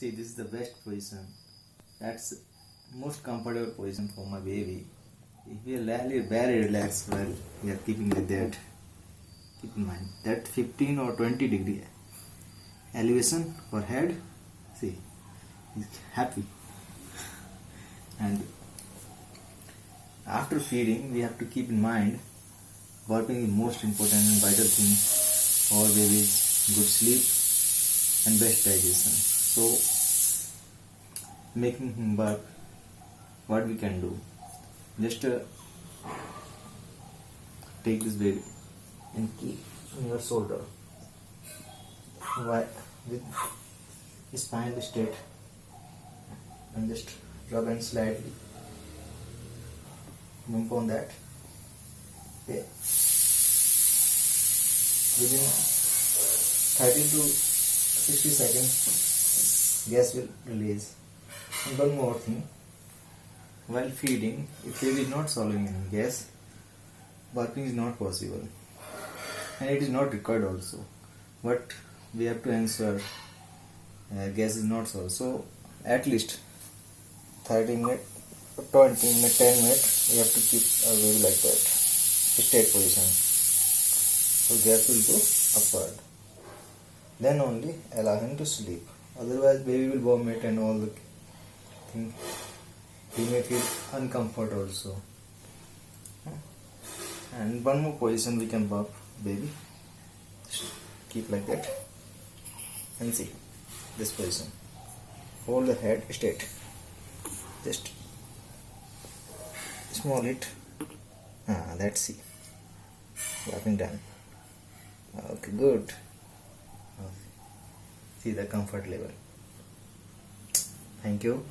See, this is the best position. That's most comfortable position for my baby. If we are really very relaxed while we are keeping like that, keep in mind that 15 or 20 degree elevation for head. See, he's happy. And after feeding, we have to keep in mind burping is most important and vital thing for babies. Good sleep and best digestion. So, making him burp, what we can do? Just take this baby and keep on your shoulder. Why? With his spine straight, and just rub and slightly bump on that. Okay. Within 30 to 60 seconds, gas will release. And one more thing, while feeding, if baby is not swallowing any gas, burping is not possible, and it is not required also. But we have to ensure gas is not swallowed. So at least 30 minutes, 20 minutes, 10 minutes, we have to keep our baby like that, straight position. So gas will go upward. Then only allow him to sleep. Otherwise, baby will vomit and all the things. He may feel uncomfort also. And one more position we can burp baby. Keep like that. And see this position. Hold the head straight. Just small it. That's see. Burping done. Okay, good. See the comfort level. Thank you.